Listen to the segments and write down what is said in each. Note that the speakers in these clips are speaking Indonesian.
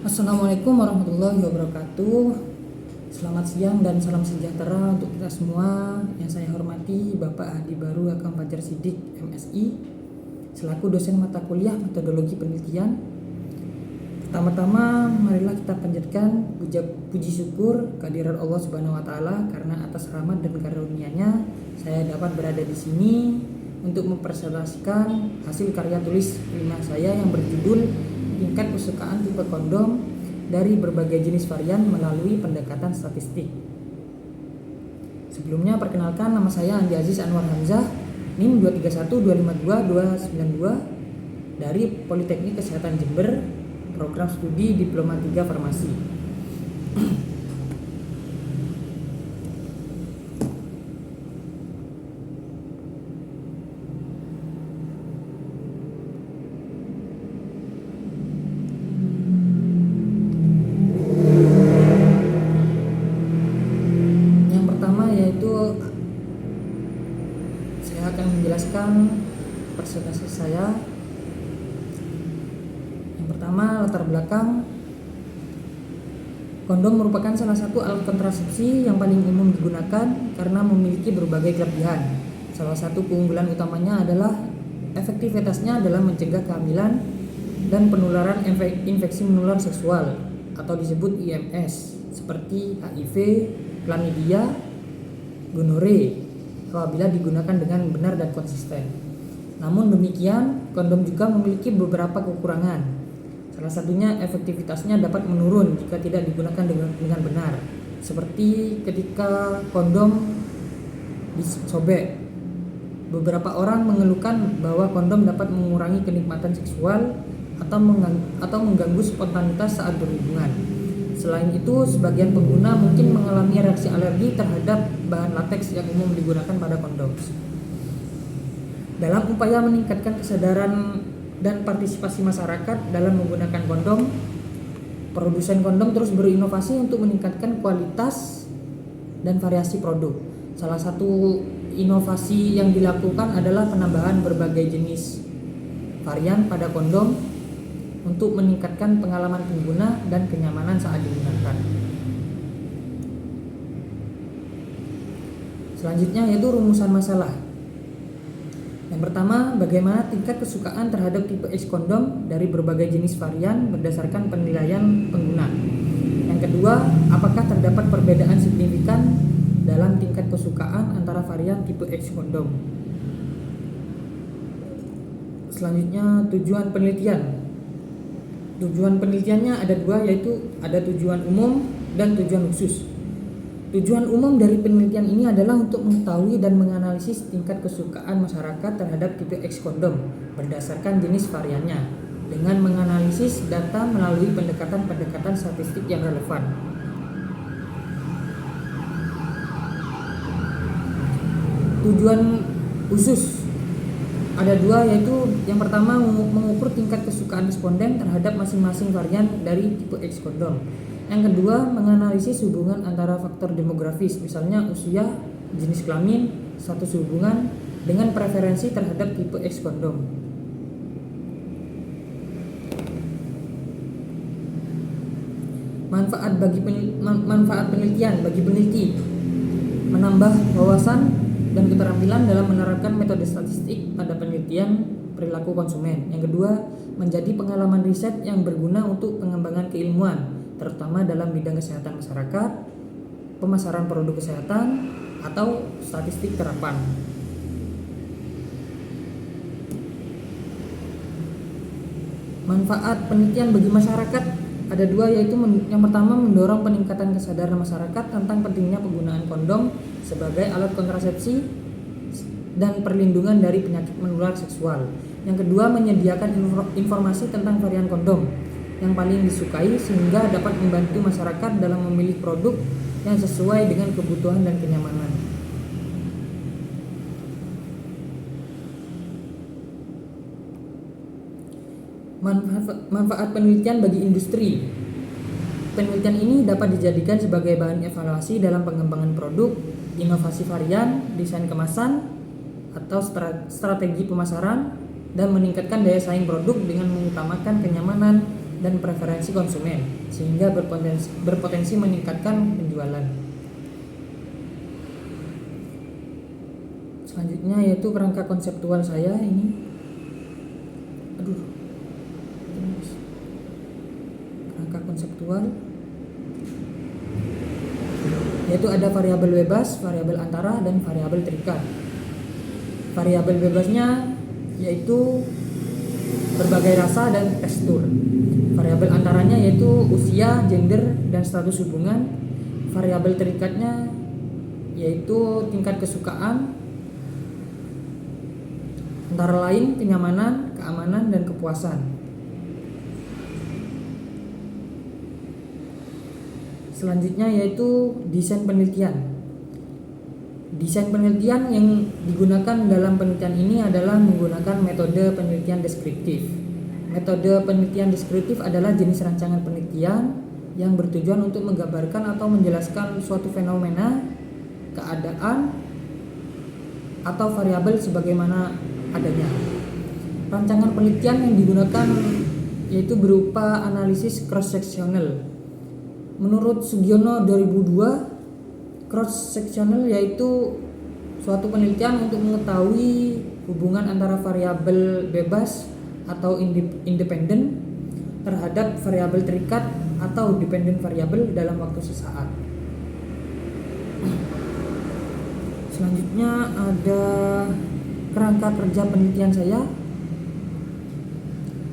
Assalamualaikum warahmatullahi wabarakatuh. Selamat siang dan salam sejahtera untuk kita semua. Yang saya hormati Bapak Hadi Baru Akang Fajar Sidik, MSI, selaku dosen mata kuliah metodologi penelitian. Pertama-tama marilah kita panjatkan puji syukur kehadirat Allah Subhanahu wa taala karena atas rahmat dan karunia-Nya saya dapat berada di sini untuk mempresentasikan hasil karya tulis ilmiah saya yang berjudul Tingkat Kesukaan Tipe Kondom dari Berbagai Jenis Varian Melalui Pendekatan Statistik. Sebelumnya perkenalkan, nama saya Andi Aziz Anwar Hamzah, NIM 231252292 dari Politeknik Kesehatan Jember, Program Studi Diploma 3 Farmasi. Saya akan menjelaskan presentasi saya. Yang pertama, latar belakang. Kondom merupakan salah satu alat kontrasepsi yang paling umum digunakan karena memiliki berbagai kelebihan. Salah satu keunggulan utamanya adalah efektivitasnya dalam mencegah kehamilan dan penularan infeksi menular seksual atau disebut IMS seperti HIV, chlamydia, gonore apabila digunakan dengan benar dan konsisten. Namun demikian, kondom juga memiliki beberapa kekurangan. Salah satunya efektivitasnya dapat menurun jika tidak digunakan dengan benar, seperti ketika kondom disobek. Beberapa orang mengeluhkan bahwa kondom dapat mengurangi kenikmatan seksual atau mengganggu spontanitas saat berhubungan. Selain itu, sebagian pengguna mungkin mengalami reaksi alergi terhadap bahan lateks yang umum digunakan pada kondom. Dalam upaya meningkatkan kesadaran dan partisipasi masyarakat dalam menggunakan kondom, produsen kondom terus berinovasi untuk meningkatkan kualitas dan variasi produk. Salah satu inovasi yang dilakukan adalah penambahan berbagai jenis varian pada kondom untuk meningkatkan pengalaman pengguna dan kenyamanan saat digunakan. Selanjutnya yaitu rumusan masalah. Yang pertama, bagaimana tingkat kesukaan terhadap tipe X kondom dari berbagai jenis varian berdasarkan penilaian pengguna. Yang kedua, apakah terdapat perbedaan signifikan dalam tingkat kesukaan antara varian tipe X kondom. Selanjutnya, tujuan penelitian. Tujuan penelitiannya ada dua, yaitu ada tujuan umum dan tujuan khusus. Tujuan umum dari penelitian ini adalah untuk mengetahui dan menganalisis tingkat kesukaan masyarakat terhadap tipe X kondom berdasarkan jenis variannya dengan menganalisis data melalui pendekatan-pendekatan statistik yang relevan. Tujuan khusus ada dua, yaitu yang pertama mengukur tingkat kesukaan responden terhadap masing-masing varian dari tipe X kondom. Yang kedua, menganalisis hubungan antara faktor demografis, misalnya usia, jenis kelamin, status hubungan, dengan preferensi terhadap tipe X kondom. Manfaat penelitian bagi peneliti: menambah wawasan dan keterampilan dalam menerapkan metode statistik pada penelitian perilaku konsumen. Yang kedua, menjadi pengalaman riset yang berguna untuk pengembangan keilmuan, terutama dalam bidang kesehatan masyarakat, pemasaran produk kesehatan, atau statistik terapan. Manfaat penelitian bagi masyarakat ada dua, yaitu yang pertama mendorong peningkatan kesadaran masyarakat tentang pentingnya penggunaan kondom sebagai alat kontrasepsi dan perlindungan dari penyakit menular seksual. Yang kedua, menyediakan informasi tentang varian kondom yang paling disukai sehingga dapat membantu masyarakat dalam memilih produk yang sesuai dengan kebutuhan dan kenyamanan. Manfaat penelitian bagi industri. Penelitian ini dapat dijadikan sebagai bahan evaluasi dalam pengembangan produk, inovasi varian, desain kemasan, atau strategi pemasaran, dan meningkatkan daya saing produk dengan mengutamakan kenyamanan dan preferensi konsumen, sehingga berpotensi meningkatkan penjualan. Selanjutnya yaitu kerangka konseptual saya ini. Kerangka konseptual yaitu ada variabel bebas, variabel antara, dan variabel terikat. Variabel bebasnya yaitu berbagai rasa dan tekstur. Variabel antaranya yaitu usia, gender, dan status hubungan. Variabel terikatnya yaitu tingkat kesukaan, antara lain kenyamanan, keamanan, dan kepuasan. Selanjutnya yaitu desain penelitian. Desain penelitian yang digunakan dalam penelitian ini adalah menggunakan metode penelitian deskriptif. Metode penelitian deskriptif adalah jenis rancangan penelitian yang bertujuan untuk menggambarkan atau menjelaskan suatu fenomena, keadaan, atau variabel sebagaimana adanya. Rancangan penelitian yang digunakan yaitu berupa analisis cross-sectional. Menurut Sugiono 2002, cross-sectional yaitu suatu penelitian untuk mengetahui hubungan antara variabel bebas atau independen terhadap variabel terikat atau dependent variabel dalam waktu sesaat. Selanjutnya ada kerangka kerja penelitian saya.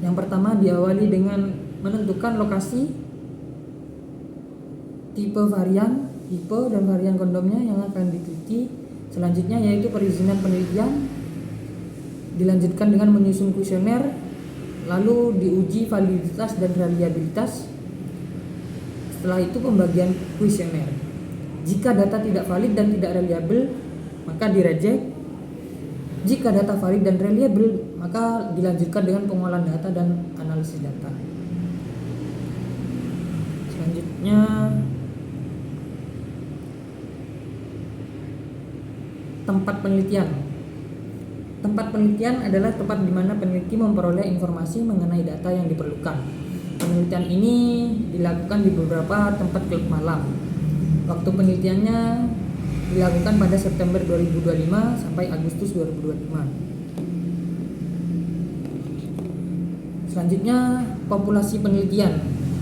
Yang pertama diawali dengan menentukan lokasi, tipe dan varian kondomnya yang akan diteliti. Selanjutnya yaitu perizinan penelitian, dilanjutkan dengan menyusun kuesioner, lalu diuji validitas dan reliabilitas. Setelah itu pembagian kuesioner. Jika data tidak valid dan tidak reliable, maka direject. Jika data valid dan reliable, maka dilanjutkan dengan pengolahan data dan analisis data. Selanjutnya tempat penelitian. Tempat penelitian adalah tempat di mana peneliti memperoleh informasi mengenai data yang diperlukan. Penelitian ini dilakukan di beberapa tempat klub malam. Waktu penelitiannya dilakukan pada September 2025 sampai Agustus 2025. Selanjutnya populasi penelitian.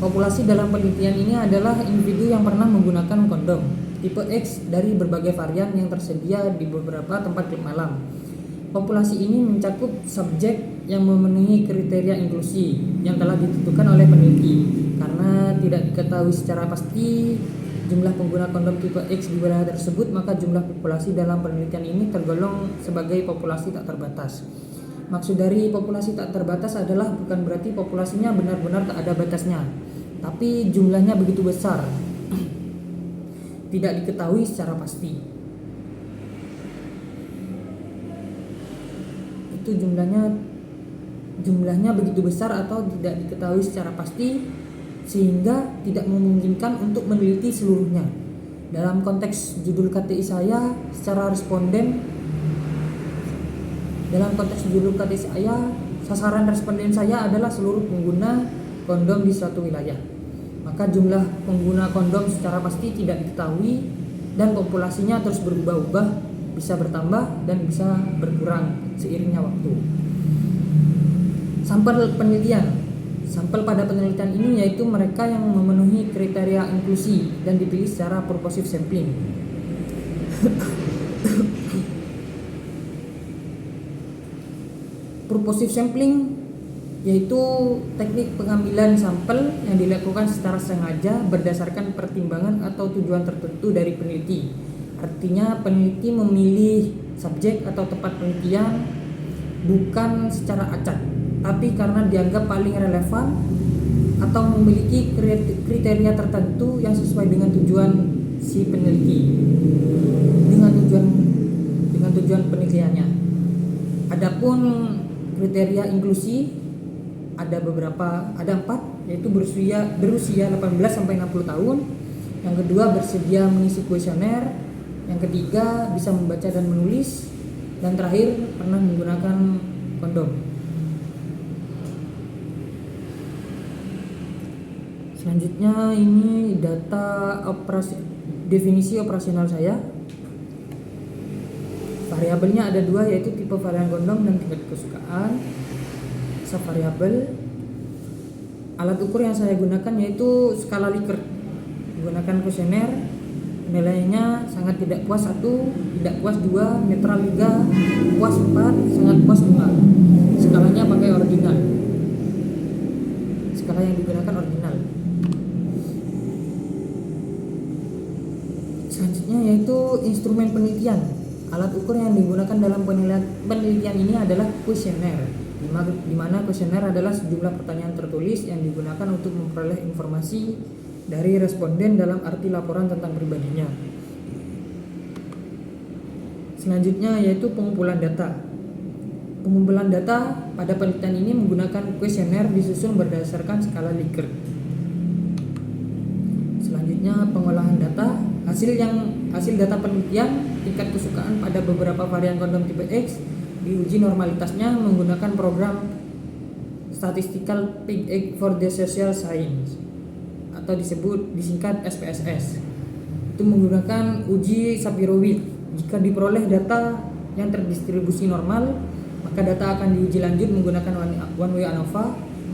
Populasi dalam penelitian ini adalah individu yang pernah menggunakan kondom tipe X dari berbagai varian yang tersedia di beberapa tempat klub malam. Populasi ini mencakup subjek yang memenuhi kriteria inklusi yang telah ditentukan oleh peneliti. Karena tidak diketahui secara pasti jumlah pengguna kondom tipe X di wilayah tersebut, maka jumlah populasi dalam penelitian ini tergolong sebagai populasi tak terbatas. Maksud dari populasi tak terbatas adalah bukan berarti populasinya benar-benar tak ada batasnya, tapi jumlahnya begitu besar, tidak diketahui secara pasti. Itu jumlahnya begitu besar atau tidak diketahui secara pasti, sehingga tidak memungkinkan untuk meneliti seluruhnya. Dalam konteks judul KTI saya, sasaran responden saya adalah seluruh pengguna kondom di suatu wilayah. Maka jumlah pengguna kondom secara pasti tidak diketahui dan populasinya terus berubah-ubah, bisa bertambah dan bisa berkurang seiringnya waktu. Sampel penelitian. Sampel pada penelitian ini yaitu mereka yang memenuhi kriteria inklusi dan dipilih secara purposive sampling. Purposive sampling yaitu teknik pengambilan sampel yang dilakukan secara sengaja berdasarkan pertimbangan atau tujuan tertentu dari peneliti. Artinya peneliti memilih subjek atau tempat penelitian bukan secara acak, tapi karena dianggap paling relevan atau memiliki kriteria tertentu yang sesuai dengan tujuan si peneliti, dengan tujuan penelitiannya. Adapun kriteria inklusi ada 4, yaitu berusia 18 sampai 60 tahun, yang kedua bersedia mengisi kuesioner, yang ketiga bisa membaca dan menulis, dan terakhir pernah menggunakan kondom. Selanjutnya ini data definisi operasional saya. Variabelnya ada dua, yaitu tipe varian kondom dan tingkat kesukaan. Subvariabel. Alat ukur yang saya gunakan yaitu skala Likert. Menggunakan kuesioner. Nilainya sangat tidak puas 1, tidak puas 2, netral 3, puas 4, sangat puas 5. Skalanya pakai ordinal. Skala yang digunakan ordinal. Selanjutnya yaitu instrumen penelitian. Alat ukur yang digunakan dalam penelitian ini adalah kuesioner, di mana kuesioner adalah sejumlah pertanyaan tertulis yang digunakan untuk memperoleh informasi dari responden dalam arti laporan tentang pribadinya. Selanjutnya yaitu pengumpulan data. Pengumpulan data pada penelitian ini menggunakan kuesioner disusun berdasarkan skala Likert. Selanjutnya pengolahan data. Hasil data penelitian tingkat kesukaan pada beberapa varian kondom tipe X diuji normalitasnya menggunakan program Statistical Pig for the Social Science atau disingkat SPSS. Itu menggunakan uji Sapir-Whorf. Jika diperoleh data yang terdistribusi normal, maka data akan diuji lanjut menggunakan one way ANOVA.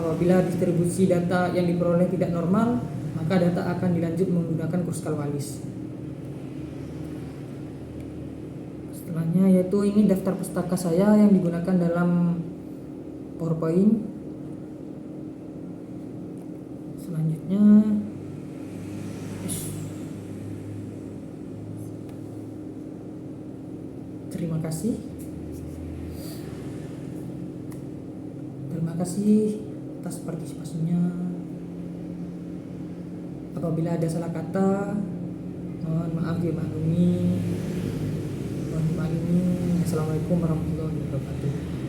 Apabila distribusi data yang diperoleh tidak normal, maka data akan dilanjut menggunakan Kruskal-Wallis. Setelahnya yaitu ini daftar pustaka saya yang digunakan dalam PowerPoint. Selanjutnya terima kasih atas partisipasinya. Apabila ada salah kata, mohon maaf dimaklumi. Assalamualaikum warahmatullahi wabarakatuh.